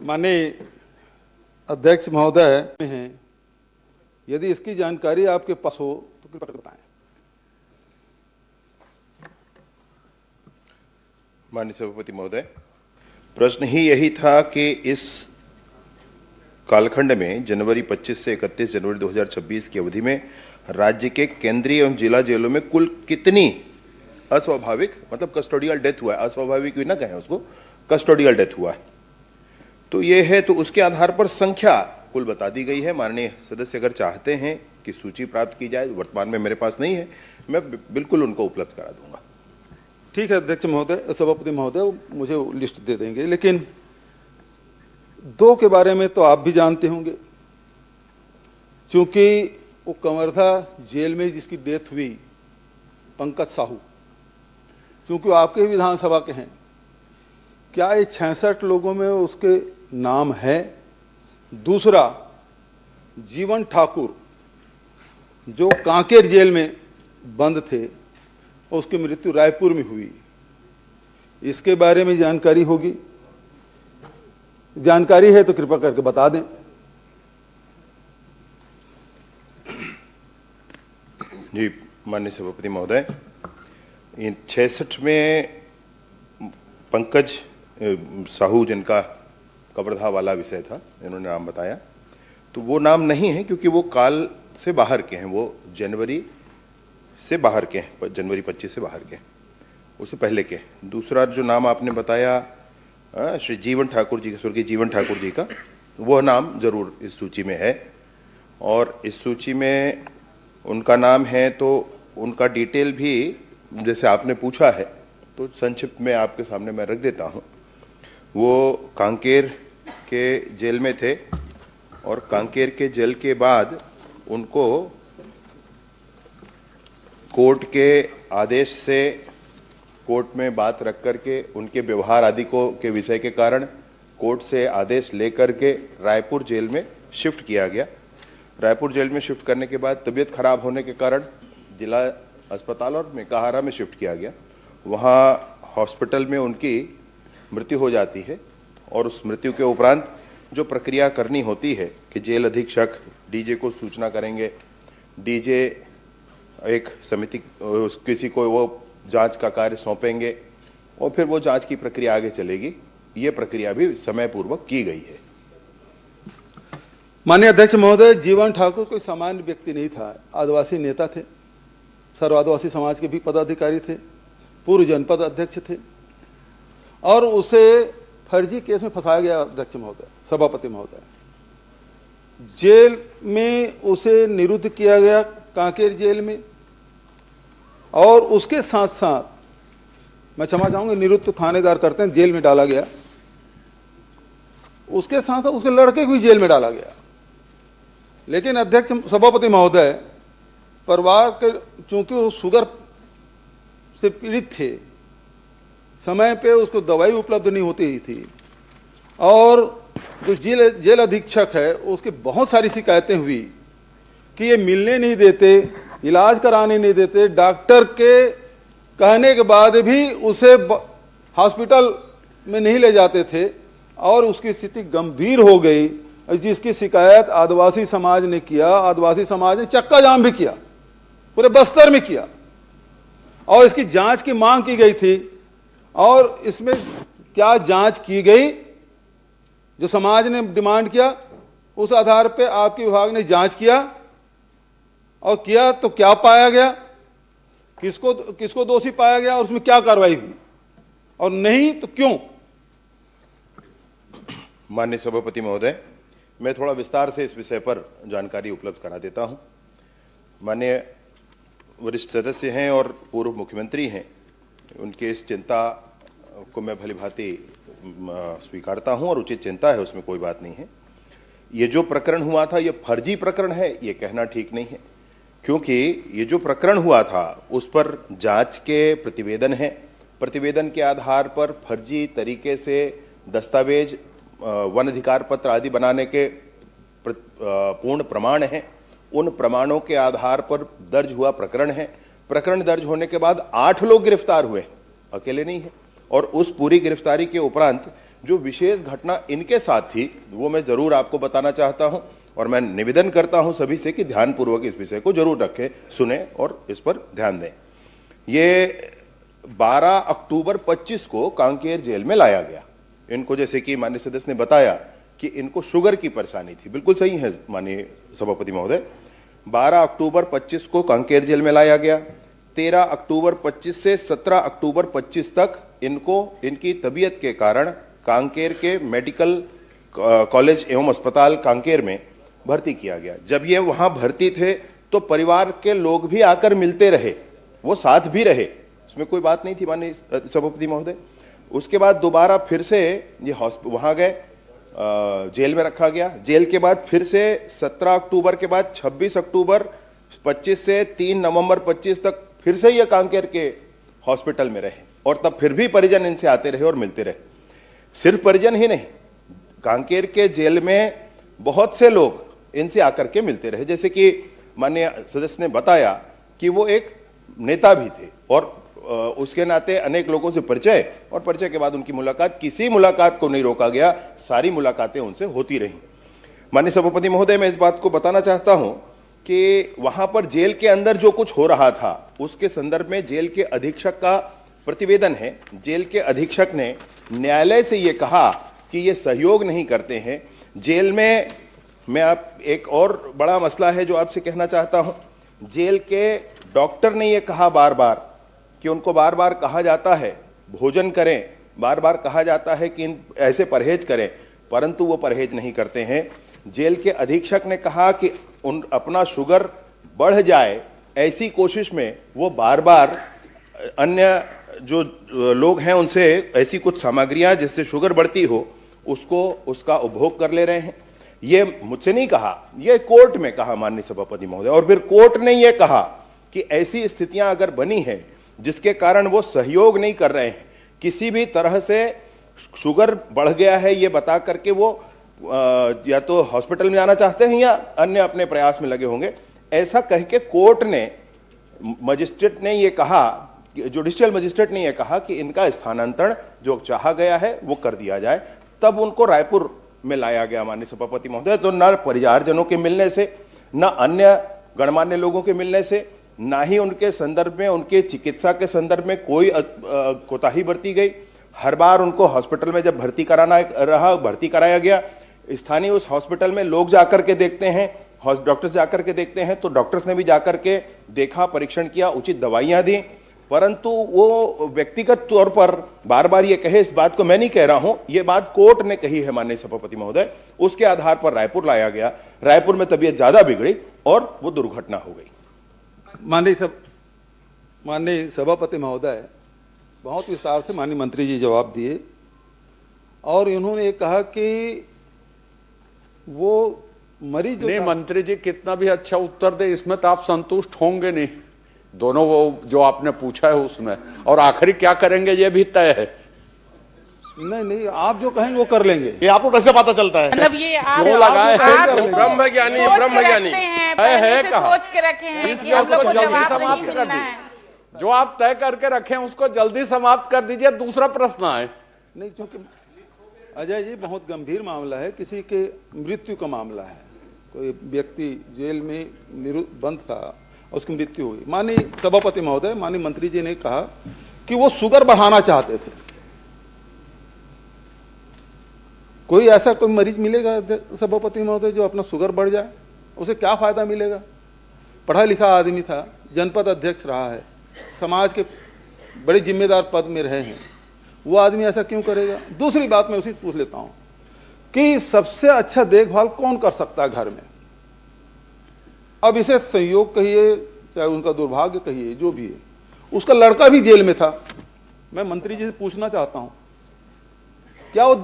माननीय अध्यक्ष महोदय हैं, यदि इसकी जानकारी आपके पास हो तो कृपया बताएं। माननीय सभापति महोदय, प्रश्न ही यही था कि इस कालखंड में जनवरी 25 से 31 जनवरी 2026 की अवधि में राज्य के केंद्रीय एवं जिला जेलों में कुल कितनी अस्वाभाविक, मतलब कस्टोडियल डेथ हुआ है, अस्वाभाविक भी ना कहें उसको, कस्टोडियल डेथ हुआ है, तो ये है, तो उसके आधार पर संख्या कुल बता दी गई है। माननीय सदस्य अगर चाहते हैं कि सूची प्राप्त की जाए, वर्तमान में मेरे पास नहीं है, मैं बिल्कुल उनको उपलब्ध करा दूंगा। ठीक है अध्यक्ष महोदय, सभापति महोदय मुझे लिस्ट दे देंगे, लेकिन दो के बारे में तो आप भी जानते होंगे, क्योंकि वो कवर्धा जेल में जिसकी डेथ हुई, पंकज साहू, क्योंकि वो आपके विधानसभा के हैं, क्या ये 66 लोगों में उसके नाम है? दूसरा, जीवन ठाकुर जो कांकेर जेल में बंद थे, उसकी मृत्यु रायपुर में हुई, इसके बारे में जानकारी होगी? जानकारी है तो कृपया करके बता दें। जी माननीय सभापति महोदय, इन 66 में पंकज साहू जिनका कवर्धा वाला विषय था, इन्होंने नाम बताया, तो वो नाम नहीं है क्योंकि वो काल से बाहर के हैं, वो जनवरी से बाहर के हैं, जनवरी 25 से बाहर के हैं, उससे पहले के। दूसरा जो नाम आपने बताया श्री जीवन ठाकुर जी का, स्वर्गीय जीवन ठाकुर जी का, वह नाम जरूर इस सूची में है, और इस सूची में उनका नाम है, तो उनका डिटेल भी जैसे आपने पूछा है तो संक्षिप्त में आपके सामने मैं रख देता हूँ। वो कांकेर के जेल में थे और कांकेर के जेल के बाद उनको कोर्ट के आदेश से, कोर्ट में बात रख करके, उनके व्यवहार आदि को के विषय के कारण कोर्ट से आदेश लेकर के रायपुर जेल में शिफ्ट किया गया। रायपुर जेल में शिफ्ट करने के बाद तबीयत खराब होने के कारण जिला अस्पताल और मेकाहारा में शिफ्ट किया गया। वहाँ हॉस्पिटल में उनकी मृत्यु हो जाती है, और उस मृत्यु के उपरांत जो प्रक्रिया करनी होती है कि जेल अधीक्षक डीजे को सूचना करेंगे, डीजे एक समिति, किसी को वो जांच का कार्य सौंपेंगे, और फिर वो जांच की प्रक्रिया आगे चलेगी। ये प्रक्रिया भी समयपूर्वक की गई है। माननीय अध्यक्ष महोदय, जीवन ठाकुर कोई सामान्य व्यक्ति नहीं था, आदिवासी नेता थे, सर्व आदिवासी समाज के भी पदाधिकारी थे, पूर्व जनपद अध्यक्ष थे, और उसे फर्जी केस में फंसाया गया। अध्यक्ष महोदय, सभापति महोदय, जेल में उसे निरुद्ध किया गया, कांकेर जेल में, और उसके साथ साथ, मैं क्षमा चाहूंगा, निरुद्ध तो थानेदार करते हैं, जेल में डाला गया, उसके साथ साथ उसके लड़के को भी जेल में डाला गया। लेकिन अध्यक्ष सभापति महोदय, परिवार के चूंकि वो शुगर से पीड़ित थे, समय पे उसको दवाई उपलब्ध नहीं होती थी, और जो जेल अधीक्षक है उसकी बहुत सारी शिकायतें हुई कि ये मिलने नहीं देते, इलाज कराने नहीं देते, डॉक्टर के कहने के बाद भी उसे हॉस्पिटल में नहीं ले जाते थे, और उसकी स्थिति गंभीर हो गई, जिसकी शिकायत आदिवासी समाज ने किया। आदिवासी समाज ने चक्का जाम भी किया, पूरे बस्तर में किया, और इसकी जांच की मांग की गई थी। और इसमें क्या जांच की गई, जो समाज ने डिमांड किया, उस आधार पे आपके विभाग ने जांच किया, और किया तो क्या पाया गया, किसको दोषी पाया गया, और उसमें क्या कार्रवाई हुई, और नहीं तो क्यों? माननीय सभापति महोदय, मैं थोड़ा विस्तार से इस विषय पर जानकारी उपलब्ध करा देता हूं। माननीय वरिष्ठ सदस्य हैं और पूर्व मुख्यमंत्री हैं, उनके इस चिंता को मैं भलीभांति स्वीकारता हूं, और उचित चिंता है, उसमें कोई बात नहीं है। ये जो प्रकरण हुआ था, ये फर्जी प्रकरण है, ये कहना ठीक नहीं है, क्योंकि ये जो प्रकरण हुआ था उस पर जांच के प्रतिवेदन हैं। प्रतिवेदन के आधार पर फर्जी तरीके से दस्तावेज, वन अधिकार पत्र आदि बनाने के पूर्ण प्रमाण हैं। उन प्रमाणों के आधार पर दर्ज हुआ प्रकरण है। प्रकरण दर्ज होने के बाद 8 लोग गिरफ्तार हुए, अकेले नहीं है। और उस पूरी गिरफ्तारी के उपरांत जो विशेष घटना इनके साथ थी वो मैं जरूर आपको बताना चाहता हूं और मैं निवेदन करता हूं सभी से कि ध्यानपूर्वक इस विषय को जरूर रखें, सुने और इस पर ध्यान दें। ये 12 अक्टूबर 25 को कांकेर जेल में लाया गया। इनको, जैसे कि माननीय सदस्य ने बताया कि इनको शुगर की परेशानी थी, बिल्कुल सही है माननीय सभापति महोदय। 12 अक्टूबर 25 को कांकेर जेल में लाया गया। 13 अक्टूबर 25 से 17 अक्टूबर 25 तक इनको इनकी तबीयत के कारण कांकेर के मेडिकल कॉलेज एवं अस्पताल कांकेर में भर्ती किया गया। जब ये वहां भर्ती थे तो परिवार के लोग भी आकर मिलते रहे, वो साथ भी रहे, उसमें कोई बात नहीं थी माननीय सभापति महोदय। उसके बाद दोबारा फिर से ये वहां गए, जेल में रखा गया। जेल के बाद फिर से 17 अक्टूबर के बाद 26 अक्टूबर 25 से 3 नवंबर 25 तक फिर से ये कांकेर के हॉस्पिटल में रहे और तब फिर भी परिजन इनसे आते रहे और मिलते रहे। सिर्फ परिजन ही नहीं, कांकेर के जेल में बहुत से लोग इनसे आकर के मिलते रहे। जैसे कि माननीय सदस्य ने बताया कि वो एक नेता भी थे और उसके नाते अनेक लोगों से परिचय, और परिचय के बाद उनकी मुलाकात, किसी मुलाकात को नहीं रोका गया, सारी मुलाकातें उनसे होती रहीं। माननीय सभापति महोदय, मैं इस बात को बताना चाहता हूं कि वहां पर जेल के अंदर जो कुछ हो रहा था उसके संदर्भ में जेल के अधीक्षक का प्रतिवेदन है। जेल के अधीक्षक ने न्यायालय से ये कहा कि ये सहयोग नहीं करते हैं जेल में। मैं आप एक और बड़ा मसला है जो आपसे कहना चाहता हूं, जेल के डॉक्टर ने ये कहा बार बार कि उनको बार बार कहा जाता है भोजन करें, बार बार कहा जाता है कि ऐसे परहेज करें, परंतु वो परहेज नहीं करते हैं। जेल के अधीक्षक ने कहा कि अपना शुगर बढ़ जाए ऐसी कोशिश में वो बार बार अन्य जो लोग हैं उनसे ऐसी कुछ सामग्रियां जिससे शुगर बढ़ती हो उसका उपभोग कर ले रहे हैं। ये मुझसे नहीं कहा, ये कोर्ट में कहा माननीय सभापति महोदय, और फिर कोर्ट ने ये कहा कि ऐसी स्थितियां अगर बनी हैं जिसके कारण वो सहयोग नहीं कर रहे हैं, किसी भी तरह से शुगर बढ़ गया है ये बता करके वो या तो हॉस्पिटल में जाना चाहते हैं या अन्य अपने प्रयास में लगे होंगे, ऐसा कह के कोर्ट ने, मजिस्ट्रेट ने ये कहा, जुडिशियल मजिस्ट्रेट ने ये कहा कि इनका स्थानांतरण जो चाहा गया है वो कर दिया जाए। तब उनको रायपुर में लाया गया माननीय सभापति महोदय। तो न परिवारजनों के मिलने से, न अन्य गणमान्य लोगों के मिलने से, ना ही उनके संदर्भ में, उनके चिकित्सा के संदर्भ में कोई कोताही बरती गई। हर बार उनको हॉस्पिटल में जब भर्ती कराया गया, स्थानीय उस हॉस्पिटल में लोग जाकर के देखते हैं, डॉक्टर्स जाकर के देखते हैं, तो डॉक्टर्स ने भी जाकर के देखा, परीक्षण किया, उचित दवाइयां दी, परंतु वो व्यक्तिगत तौर पर बार बार ये कहे, इस बात को मैं नहीं कह रहा हूं, ये बात कोर्ट ने कही है माननीय सभापति महोदय। उसके आधार पर रायपुर लाया गया। रायपुर में तबीयत ज्यादा बिगड़ी और वो दुर्घटना हो गई। माननीय सभापति महोदय, बहुत विस्तार से माननीय मंत्री जी जवाब दिए और इन्होंने ये कहा कि वो मरीज नहीं, मंत्री जी कितना भी अच्छा उत्तर दे इसमें तो आप संतुष्ट होंगे नहीं, दोनों वो जो आपने पूछा है उसमें, और आखिरी क्या करेंगे ये भी तय है। नहीं, आप जो कहेंगे वो कर लेंगे। ये आपको कैसे पता चलता है? मतलब ये आप ब्रह्मज्ञानी है सोच के रखे हैं कि हम लोग को जवाब नहीं मिलना है। जो आप तय करके रखें उसको जल्दी समाप्त कर दीजिए, दूसरा प्रश्न है। नहीं, क्योंकि अजय जी बहुत गंभीर मामला है, किसी के मृत्यु का मामला है। कोई व्यक्ति जेल में बंद था, उसकी मृत्यु हुई। माननीय सभापति महोदय, माननीय मंत्री जी ने कहा कि वो शुगर बढ़ाना चाहते थे। कोई ऐसा कोई मरीज मिलेगा सभापति महोदय जो अपना शुगर बढ़ जाए? उसे क्या फायदा मिलेगा? पढ़ा लिखा आदमी था, जनपद अध्यक्ष रहा है, समाज के बड़े जिम्मेदार पद में रहे हैं, वो आदमी ऐसा क्यों करेगा? दूसरी बात मैं उसी पूछ लेता हूं कि सबसे अच्छा देखभाल कौन कर सकता है घर में? अब इसे संयोग कहिए चाहे उनका दुर्भाग्य कहिए, जो भी है, उसका लड़का भी जेल में था। मैं मंत्री जी से पूछना चाहता हूं, क्या वो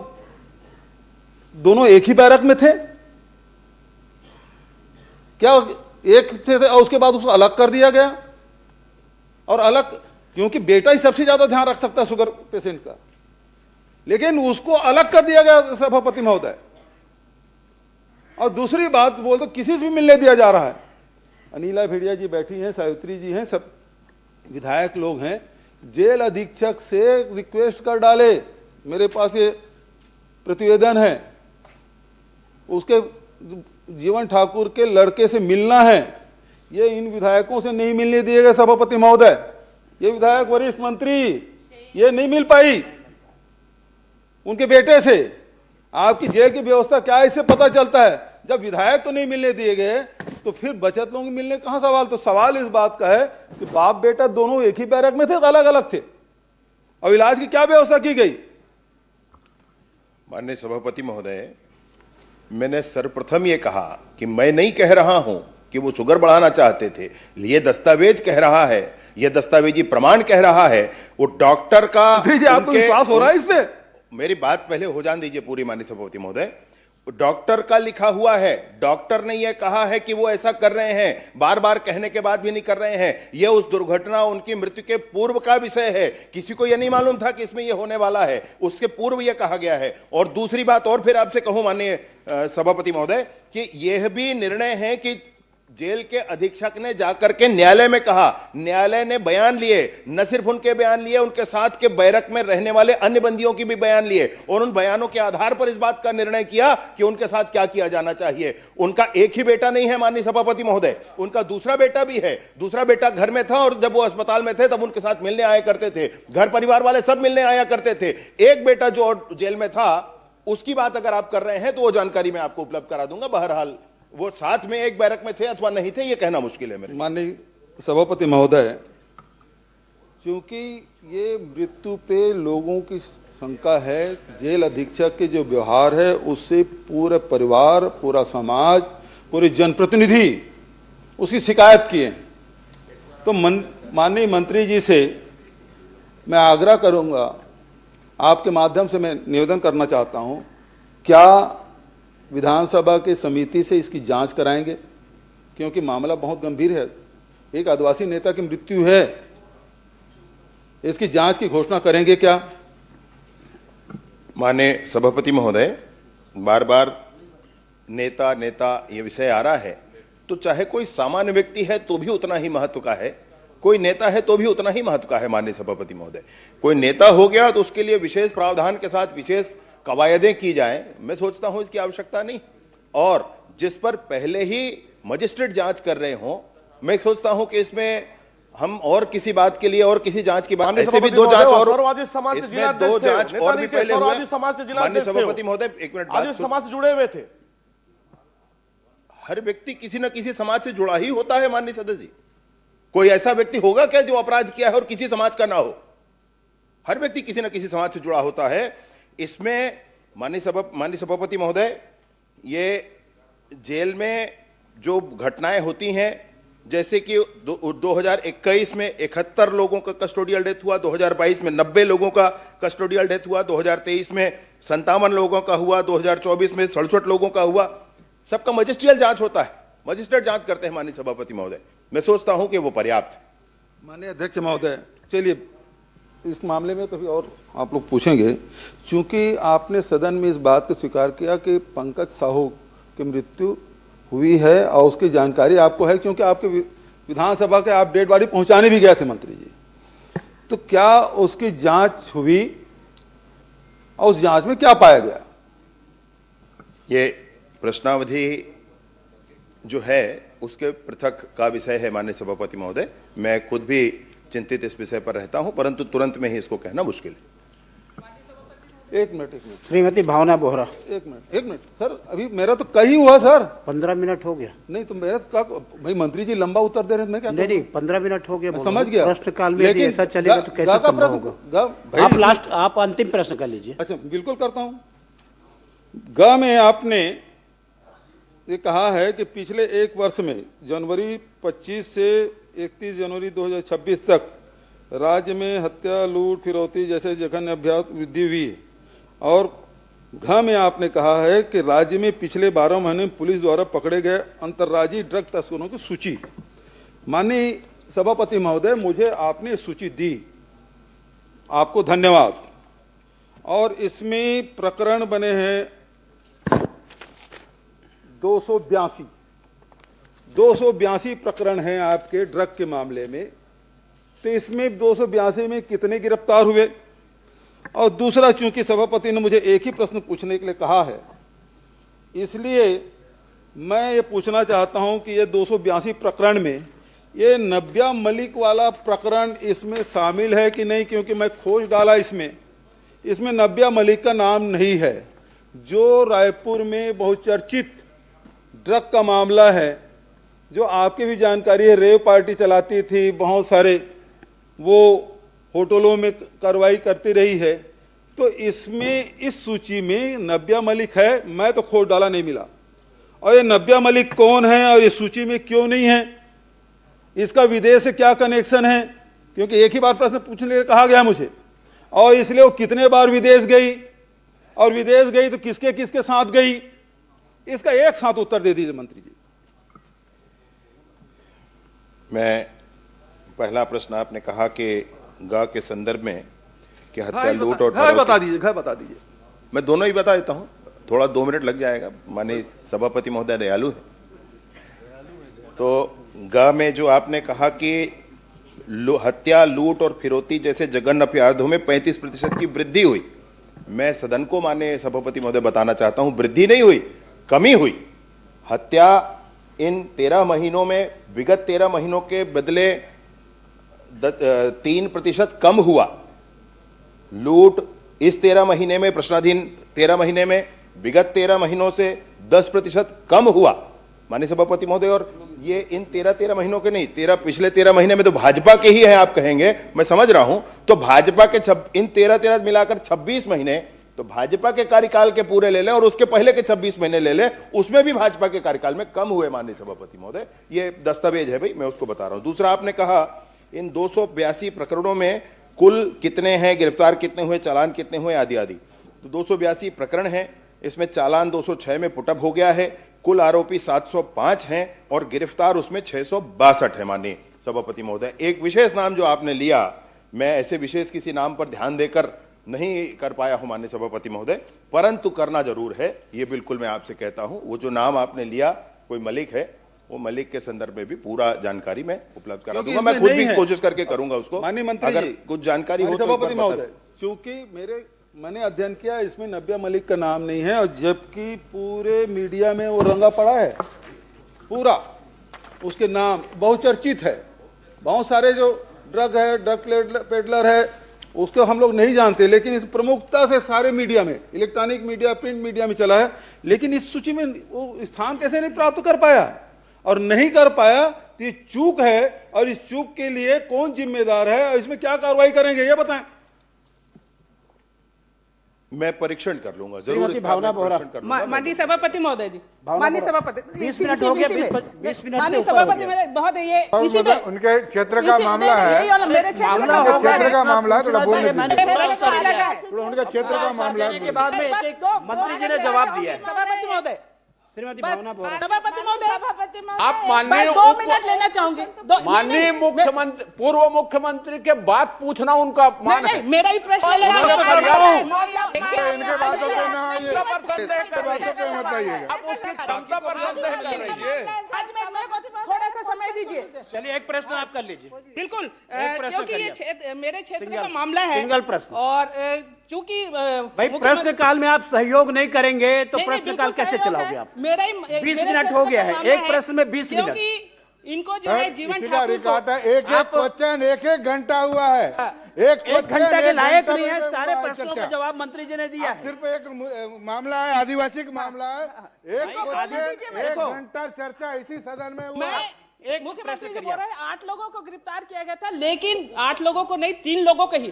दोनों एक ही बैरक में थे? क्या एक थे और उसके बाद उसको अलग कर दिया गया? और अलग क्योंकि बेटा ही सबसे ज्यादा ध्यान रख सकता है शुगर पेशेंट का, लेकिन उसको अलग कर दिया गया सभापति महोदय। और दूसरी बात बोल तो किसी से भी मिलने दिया जा रहा है। अनिला भेड़िया जी बैठी हैं, सावित्री जी हैं, सब विधायक लोग हैं, जेल अधीक्षक से रिक्वेस्ट कर डाले, मेरे पास ये प्रतिवेदन है, उसके जीवन ठाकुर के लड़के से मिलना है, ये इन विधायकों से नहीं मिलने दिए गए सभापति महोदय। ये विधायक वरिष्ठ मंत्री ये नहीं मिल पाई उनके बेटे से। आपकी जेल की व्यवस्था क्या है इससे पता चलता है। जब विधायक को नहीं मिलने दिए गए तो फिर बचत लोगों को मिलने कहां सवाल। तो सवाल इस बात का है कि बाप बेटा दोनों एक ही बैरक में थे, अलग अलग थे, और इलाज की क्या व्यवस्था की गई। माननीय सभापति महोदय, मैंने सर्वप्रथम ये कहा कि मैं नहीं कह रहा हूं कि वो शुगर बढ़ाना चाहते थे, ये दस्तावेज कह रहा है, ये दस्तावेजी प्रमाण कह रहा है। वो डॉक्टर का आपको विश्वास हो रहा है इस पे? मेरी बात पहले हो जान दीजिए पूरी माननीय सभापति महोदय। डॉक्टर का लिखा हुआ है, डॉक्टर ने यह कहा है कि वो ऐसा कर रहे हैं, बार बार कहने के बाद भी नहीं कर रहे हैं। यह उस दुर्घटना, उनकी मृत्यु के पूर्व का विषय है। किसी को यह नहीं मालूम था कि इसमें यह होने वाला है, उसके पूर्व यह कहा गया है। और दूसरी बात और फिर आपसे कहूं माननीय सभापति महोदय कि यह भी निर्णय है कि जेल के अधीक्षक ने जाकर के न्यायालय में कहा, न्यायालय ने बयान लिए, न सिर्फ उनके बयान लिए, उनके साथ के बैरक में रहने वाले अन्य बंदियों की भी बयान लिए, और उन बयानों के आधार पर इस बात का निर्णय किया कि उनके साथ क्या किया जाना चाहिए। उनका एक ही बेटा नहीं है माननीय सभापति महोदय, उनका दूसरा बेटा भी है। दूसरा बेटा घर में था और जब वो अस्पताल में थे तब उनके साथ मिलने आया करते थे, घर परिवार वाले सब मिलने आया करते थे। एक बेटा जो जेल में था उसकी बात अगर आप कर रहे हैं तो वो जानकारी मैं आपको उपलब्ध करा दूंगा। बहरहाल वो साथ में एक बैरक में थे अथवा नहीं थे, ये कहना मुश्किल है मेरे। माननीय सभापति महोदय, क्योंकि ये मृत्यु पे लोगों की शंका है, जेल अधीक्षक के जो व्यवहार है उससे पूरे परिवार, पूरा समाज, पूरे जनप्रतिनिधि उसकी शिकायत किए। तो माननीय मंत्री जी से मैं आग्रह करूंगा, आपके माध्यम से मैं निवेदन करना चाहता हूं, क्या विधानसभा की समिति से इसकी जांच कराएंगे, क्योंकि मामला बहुत गंभीर है। एक आदिवासी नेता की मृत्यु है, इसकी जांच की घोषणा करेंगे क्या? माननीय सभापति महोदय, बार बार नेता नेता ये विषय आ रहा है, तो चाहे कोई सामान्य व्यक्ति है तो भी उतना ही महत्व का है, कोई नेता है तो भी उतना ही महत्व का है। माननीय सभापति महोदय, कोई नेता हो गया तो उसके लिए विशेष प्रावधान के साथ विशेष कवायदें की जाएं, मैं सोचता हूं इसकी आवश्यकता नहीं। और जिस पर पहले ही मजिस्ट्रेट जांच कर रहे हों, मैं सोचता हूं कि इसमें हम और किसी बात के लिए और किसी जांच की बात, ऐसे भी दो जांच और इसमें दो जांच और भी पहले हुए। माननीय सभापति महोदय, एक मिनट, समाज से जुड़े हुए थे। हर व्यक्ति किसी न किसी समाज से जुड़ा ही होता है माननीय सदस्य जी। कोई ऐसा व्यक्ति होगा क्या जो अपराध किया है और किसी समाज का ना हो? हर व्यक्ति किसी न किसी समाज से जुड़ा होता है। इसमें माननीय सभापति महोदय, ये जेल में जो घटनाएं होती हैं, जैसे कि 2021 में 71 लोगों का कस्टोडियल डेथ हुआ, 2022 में 90 लोगों का कस्टोडियल डेथ हुआ, 2023 में 57 लोगों का हुआ, 2024 में 67 लोगों का हुआ। सबका मजिस्ट्रियल जांच होता है, मजिस्ट्रेट जांच करते हैं माननीय सभापति महोदय। मैं सोचता हूं कि वो पर्याप्त है। माननीय अध्यक्ष महोदय, चलिए इस मामले में कभी और आप लोग पूछेंगे, चूंकि आपने सदन में इस बात को स्वीकार किया कि पंकज साहू की मृत्यु हुई है और उसकी जानकारी आपको है, क्योंकि आपके विधानसभा के आप डेड बॉडी पहुंचाने भी गए थे मंत्री जी, तो क्या उसकी जांच हुई और उस जांच में क्या पाया गया? ये प्रश्नावधि जो है उसके पृथक का विषय है माननीय सभापति महोदय। मैं खुद भी चिंतित इस विषय पर रहता हूं, परंतु तुरंत में ही इसको कहना मुश्किल है। एक मिनट श्रीमती भावना बोहरा। एक मिनट सर, अभी मेरा तो कहीं हुआ सर। 15 मिनट हो गया। नहीं तो मेरा तो भाई मंत्री जी लंबा उत्तर दे रहे हैं, मैं क्या नहीं 15 मिनट हो गया, समझ गया। प्रश्न काल में यदि ऐसा चलेगा तो कैसे संभव होगा? आप अंतिम प्रश्न कर लीजिए। अच्छा, बिल्कुल करता हूं। ग में आपने ये कहा है कि पिछले एक वर्ष में जनवरी 25 से 31 जनवरी 2026 तक राज्य में हत्या, लूट, फिरौती जैसे जघन्य अपराध वृद्धि हुई है। और घ में आपने कहा है कि राज्य में पिछले 12 महीने में पुलिस द्वारा पकड़े गए अंतर्राज्यीय ड्रग तस्करों की सूची। माननीय सभापति महोदय, मुझे आपने सूची दी, आपको धन्यवाद। और इसमें प्रकरण बने हैं 282 प्रकरण हैं आपके ड्रग के मामले में। तो इसमें 282 में कितने गिरफ्तार हुए? और दूसरा, चूंकि सभापति ने मुझे एक ही प्रश्न पूछने के लिए कहा है, इसलिए मैं ये पूछना चाहता हूं कि ये 282 प्रकरण में ये नब्या मलिक वाला प्रकरण इसमें शामिल है कि नहीं, क्योंकि मैं खोज डाला इसमें नब्या मलिक का नाम नहीं है, जो रायपुर में बहुचर्चित ड्रग का मामला है, जो आपकी भी जानकारी है, रेव पार्टी चलाती थी, बहुत सारे वो होटलों में कार्रवाई करती रही है। तो इसमें इस सूची में नब्या मलिक है, मैं तो खोज डाला नहीं मिला। और ये नब्या मलिक कौन है और इस सूची में क्यों नहीं है, इसका विदेश से क्या कनेक्शन है, क्योंकि एक ही बार प्रश्न पूछने के लिए कहा गया मुझे, और इसलिए वो कितने बार विदेश गई, और विदेश गई तो किसके किसके साथ गई, इसका एक साथ उत्तर दे दीजिए मंत्री जी। मैं पहला प्रश्न आपने कहा कि गा के संदर्भ में कि हत्या, लूट और घर बता दीजिए। मैं दोनों ही बता देता हूं, थोड़ा 2 मिनट लग जाएगा, माननीय सभापति महोदय दयालु है। तो गा में जो आपने कहा कि हत्या, लूट और फिरौती जैसे जघन्य अपराधों में 35% की वृद्धि हुई, मैं सदन को माननीय सभापति महोदय बताना चाहता हूं, वृद्धि नहीं हुई, कमी हुई। हत्या इन 13 महीनों में विगत 13 महीनों के बदले 3% कम हुआ। लूट इस 13 महीने में, प्रश्नाधीन 13 महीने में विगत 13 महीनों से 10% कम हुआ माननीय सभापति महोदय। और ये इन 13 महीनों के नहीं, पिछले 13 महीने में तो भाजपा के ही हैं आप कहेंगे, मैं समझ रहा हूं। तो भाजपा के इन 13 मिलाकर 26 महीने, तो भाजपा के कार्यकाल के पूरे ले लें और उसके पहले के 26 महीने ले लें, उसमें भी भाजपा के कार्यकाल में कम हुए माननीय सभापति महोदय। ये दस्तावेज है भाई, मैं उसको बता रहा हूं। दूसरा, आपने कहा इन 282 प्रकरणों में कुल कितने हैं, गिरफ्तार कितने हुए, चालान कितने हुए, आदि आदि। तो 282 प्रकरण हैं, इसमें चालान 206 में पुटअप हो गया है, कुल आरोपी 705 हैं और गिरफ्तार उसमें 662 है माननीय सभापति महोदय। एक विशेष नाम जो आपने लिया, मैं ऐसे विशेष किसी नाम पर ध्यान देकर नहीं कर पाया हूं माननीय सभापति महोदय, परंतु करना जरूर है, ये बिल्कुल मैं आपसे कहता हूं। वो जो नाम आपने लिया, कोई मलिक है, वो मलिक के संदर्भ में भी पूरा जानकारी मैं उपलब्ध करा दूंगा। मैं खुद भी कोशिश करके करूंगा उसको, माननीय मंत्री अगर जी, कुछ जानकारी हो तो सभापति महोदय, चूंकि मैंने अध्ययन किया, इसमें नब्या मलिक का नाम नहीं है, और जबकि पूरे मीडिया में वो रंगा पड़ा है, पूरा उसके नाम बहुचर्चित है। बहुत सारे जो ड्रग है, ड्रग पेडलर है, उसको हम लोग नहीं जानते, लेकिन इस प्रमुखता से सारे मीडिया में, इलेक्ट्रॉनिक मीडिया, प्रिंट मीडिया में चला है, लेकिन इस सूची में वो स्थान कैसे नहीं प्राप्त कर पाया, और नहीं कर पाया तो ये चूक है, और इस चूक के लिए कौन जिम्मेदार है और इसमें क्या कार्रवाई करेंगे, ये बताएं। मैं परीक्षण कर लूंगा, जरूर इसका परीक्षण कर लूंगा। माननीय सभापति महोदय जी, माननीय सभापति, 20 मिनट हो गया, 20 मिनट माननीय सभापति मेरे बहुत ये इसी में उनके क्षेत्र का मामला है, मेरे क्षेत्र का मामला है, थोड़ा बोलने दीजिए। का उनके क्षेत्र का मामला है। के बाद में एक मंत्री जी ने जवाब दिया है। सभापति महोदय, श्रीमती भावना बोरा, सभापति महोदय, आप माननीय 2 मिनट लेना चाहूंगी। माननीय मुख्यमंत्री, पूर्व मुख्यमंत्री के बात पूछना उनका अपमान है। मेरा भी प्रश्न इनके बातों पे ना आइए, इनके बातों पे मत आइएगा। आप उसकी क्षमता पर संदेह कर रही है। थोड़ा सा समय दीजिए। चलिए एक प्रश्न आप कर लीजिए। बिल्कुल, प्रश्न क्योंकि ये करिए। मेरे क्षेत्र का मामला है, सिंगल प्रश्न। और चूंकि भाई प्रश्न काल में आप सहयोग नहीं करेंगे तो प्रश्न काल कैसे चलाओगे आप? मेरा 20 मिनट हो गया है, एक प्रश्न में 20 मिनट। इनको जो है जीवन इसका रिकॉर्ड है, एक क्वेश्चन 1 घंटा हुआ है, एक घंटा के लायक नहीं है, सारे प्रश्नों का जवाब मंत्री जी ने दिया है। सिर्फ एक मामला है, आदिवासी का मामला है, एक क्वेश्चन 1 घंटा चर्चा इसी सदन में हुआ। एक मुख्यमंत्री जी बोल रहे हैं 8 लोगों को गिरफ्तार किया गया था, लेकिन 8 लोगों को नहीं, 3 लोगों को ही,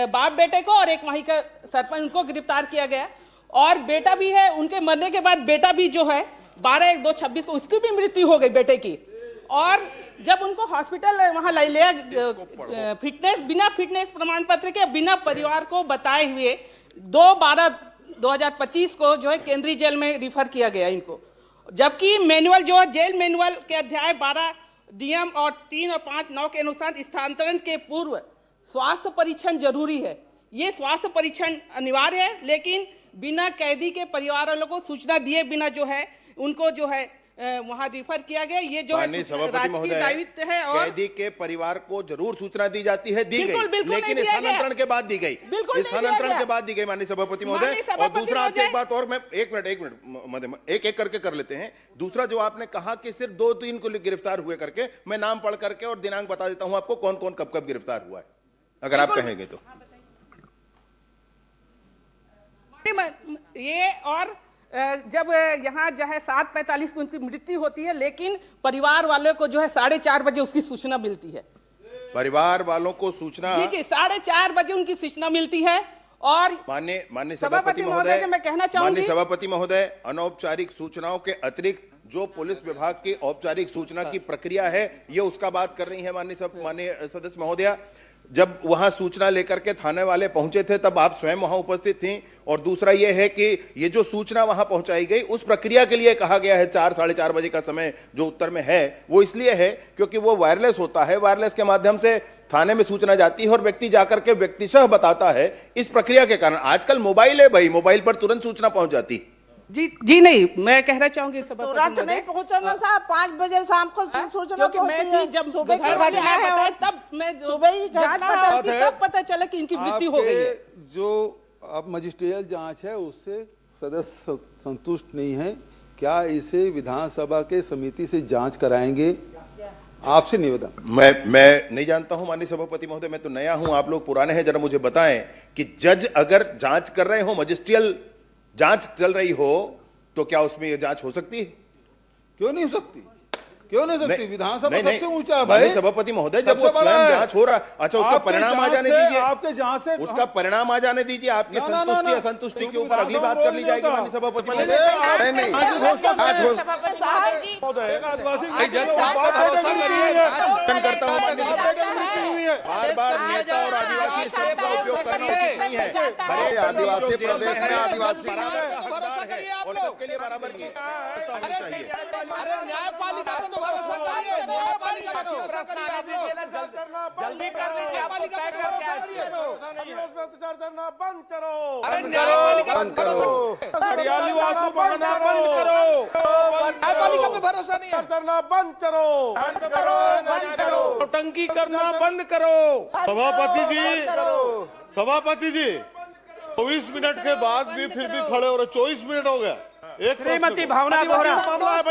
बाप बेटे को और एक वहीं का सरपंच, उनको गिरफ्तार किया गया। और बेटा भी है, उनके मरने के बाद बेटा भी जो है 12/1/2026 को उसकी भी मृत्यु हो गई बेटे की। और जब उनको हॉस्पिटल वहां ले लिया, बिना फिटनेस प्रमाण पत्र के, बिना परिवार को बताए हुए 2/12/2025 को जो है केंद्रीय जेल में रिफर किया गया इनको। जबकि मैनुअल जो है, जेल मैनुअल के अध्याय 12 नियम और 3 और 5 9 के अनुसार स्थानांतरण के पूर्व स्वास्थ्य परीक्षण जरूरी है। ये स्वास्थ्य परीक्षण अनिवार्य है, लेकिन बिना कैदी के परिवार वालों को सूचना दिए बिना जो है उनको जो है वहां रिफर किया गया। ये जो है माननीय सभापति राजकीय महोदय, दायित्व है और कैदी के परिवार को जरूर सूचना दी जाती है, दी बिल्कुल, गई, बिल्कुल लेकिन नहीं दिया स्थानांतरण गया। के बाद दी गई, बिल्कुल नहीं स्थानांतरण दिया के गया। बाद दी गई माननीय सभापति माननीय महोदय। और सभापति दूसरा आपसे एक महोदय- बात और, मैं एक मिनट महोदय, एक एक करके कर लेते हैं। दूसरा जो आपने कहा कि सिर्फ 2-3 को गिरफ्तार हुए करके, मैं नाम पढ़ करके और दिनांक बता देता हूं आपको कौन कौन कब कब गिरफ्तार हुआ है, अगर आप कहेंगे तो। ये और जब यहाँ जो है 7:45 को उनकी मृत्यु होती है, लेकिन परिवार वालों को जो है 4:30 बजे उसकी सूचना मिलती है। परिवार वालों को सूचना, जी 4:30 बजे उनकी सूचना मिलती है। और माननीय सभापति महोदय महोदय, मैं कहना चाहूंगी, माननीय सभापति महोदय, अनौपचारिक सूचनाओं के अतिरिक्त जो पुलिस विभाग की औपचारिक सूचना की प्रक्रिया है, ये उसका बात कर रही है माननीय सदस्य महोदया। जब वहां सूचना लेकर के थाने वाले पहुंचे थे तब आप स्वयं वहां उपस्थित थी। और दूसरा यह है कि ये जो सूचना वहां पहुंचाई गई उस प्रक्रिया के लिए कहा गया है 4-4:30 बजे का समय जो उत्तर में है, वो इसलिए है क्योंकि वो वायरलेस होता है, वायरलेस के माध्यम से थाने में सूचना जाती है और व्यक्ति जाकर के व्यक्तिशः बताता है। इस प्रक्रिया के कारण आजकल मोबाइल है भाई, मोबाइल पर तुरंत सूचना पहुंच जाती है। जी नहीं, मैं कहना चाहूंगी तुरंत नहीं पहुंचना साहब, 5 बजे शाम को सूचना क्योंकि मैं थी जब सुबह घर वाले आए बताए, तब मैं सुबह ही जांच पड़ताल की, तब पता चला कि इनकी मृत्यु हो गई है। जो अब मजिस्ट्रियल जांच है उससे सदस्य संतुष्ट नहीं है, क्या इसे विधानसभा के समिति से जांच कराएंगे? आपसे निवेदन। मैं नहीं जानता हूं माननीय सभापति महोदय, मैं तो नया हूं, आप लोग पुराने हैं, जरा मुझे बताएं कि जज अगर जांच कर रहे हो, मजिस्ट्रियल जांच चल रही हो, तो क्या उसमें यह जांच हो सकती है? क्यों नहीं हो सकती? क्यों नहीं हो सकती? विधानसभा सबसे ऊंचा है भाई। माननीय सभापति महोदय, जब वो स्वयं जांच हो रहा, अच्छा उसका परिणाम आ जाने दीजिए, आपके जांच से उसका परिणाम आ जाने दीजिए, आपके संतुष्टि असंतुष्टि के ऊपर अगली बात कर ली जाएगी माननीय सभापति महोदय। करता हूं माननीय बार नेता और आदिवासी शब्द का उपयोग करना उचित नहीं है। आदिवासी प्रदेश में आदिवासी और सबके लिए बराबर की व्यवस्था होनी चाहिए। न्यायपालिका को तो भरोसा करिए, न्यायपालिका को भरोसा करिए आप लोग, जल्दी कर दीजिए, न्यायपालिका को भरोसा करिए, अत्याचार करना बंद करो, अरे न्यायपालिका पे भरोसा, हरियाणीवासी पकड़ना बंद करो, न्यायपालिका पे भरोसा नहीं है, करना बंद करो, टंकी करना बंद करो। सभापति जी 24 मिनट के बाद भी फिर भी खड़े हो रहे, 24 मिनट हो गया। एक श्रीमती भावना बोहरा मामला है